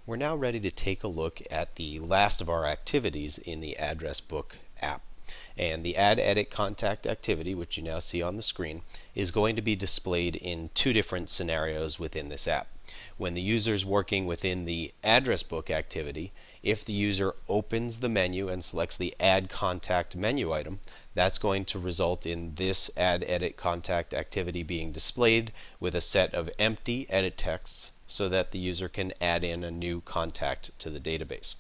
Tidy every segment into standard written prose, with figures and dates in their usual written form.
We're now ready to take a look at the last of our activities in the address book app. And the Add Edit Contact activity, which you now see on the screen, is going to be displayed in two different scenarios within this app. When the user is working within the address book activity, if the user opens the menu and selects the Add Contact menu item, that's going to result in this Add Edit Contact activity being displayed with a set of empty edit texts so that the user can add in a new contact to the database.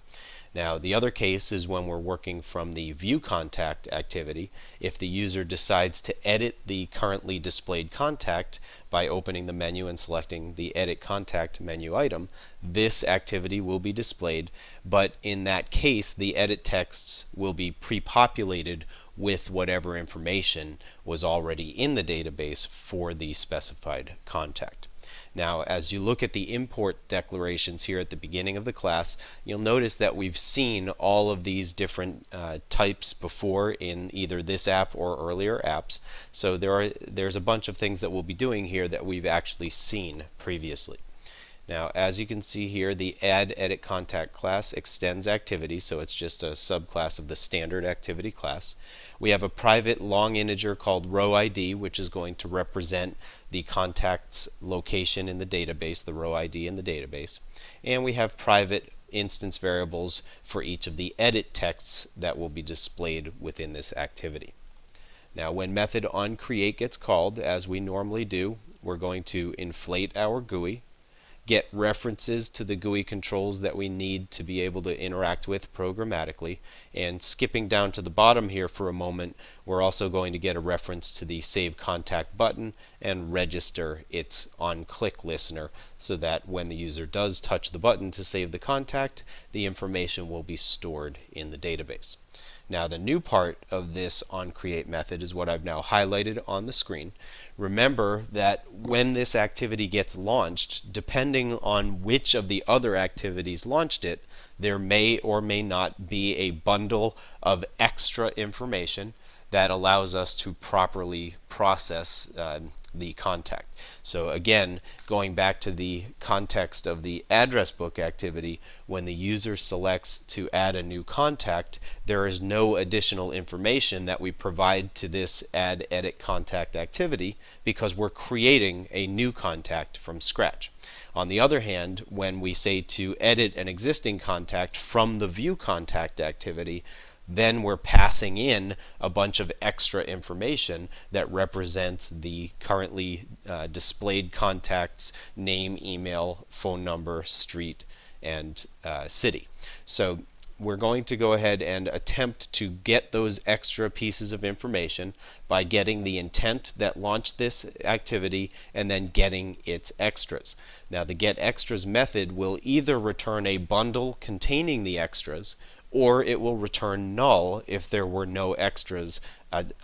Now, the other case is when we're working from the View Contact activity. If the user decides to edit the currently displayed contact by opening the menu and selecting the Edit Contact menu item, this activity will be displayed, but in that case, the edit texts will be pre-populated with whatever information was already in the database for the specified contact. Now, as you look at the import declarations here at the beginning of the class, you'll notice that we've seen all of these different types before in either this app or earlier apps. So there's a bunch of things that we'll be doing here that we've actually seen previously. Now, as you can see here, the Add Edit Contact class extends activity, so it's just a subclass of the standard activity class. We have a private long integer called row ID, which is going to represent the contact's location in the database, the row ID in the database. And we have private instance variables for each of the edit texts that will be displayed within this activity. Now, when method onCreate gets called, as we normally do, we're going to inflate our GUI, get references to the GUI controls that we need to be able to interact with programmatically, and skipping down to the bottom here for a moment, we're also going to get a reference to the Save Contact button and register its on-click listener so that when the user does touch the button to save the contact, the information will be stored in the database. Now, the new part of this onCreate method is what I've now highlighted on the screen. Remember that when this activity gets launched, depending on which of the other activities launched it, there may or may not be a bundle of extra information that allows us to properly process the contact. So again, going back to the context of the address book activity, when the user selects to add a new contact, there is no additional information that we provide to this Add Edit Contact activity because we're creating a new contact from scratch. On the other hand, when we say to edit an existing contact from the View Contact activity, then we're passing in a bunch of extra information that represents the currently displayed contact's name, email, phone number, street, and city. So we're going to go ahead and attempt to get those extra pieces of information by getting the intent that launched this activity and then getting its extras. Now, the getExtras method will either return a bundle containing the extras, or it will return null if there were no extras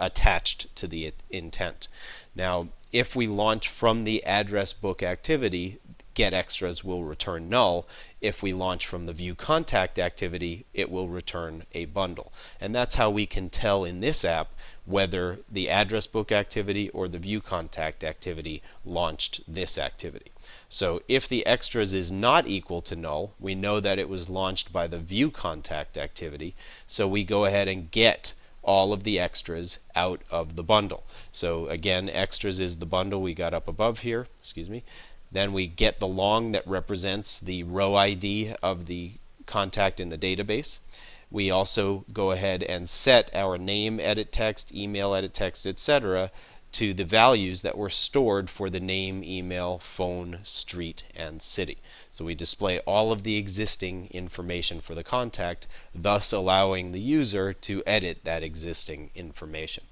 attached to the intent. Now, if we launch from the address book activity, getExtras will return null. If we launch from the View Contact activity, it will return a bundle. And that's how we can tell in this app whether the address book activity or the View Contact activity launched this activity. So if the extras is not equal to null, we know that it was launched by the View Contact activity, so we go ahead and get all of the extras out of the bundle. So again, extras is the bundle we got up above here, Then we get the long that represents the row ID of the contact in the database. We also go ahead and set our name edit text, email edit text, etc. to the values that were stored for the name, email, phone, street, and city. So we display all of the existing information for the contact, thus allowing the user to edit that existing information.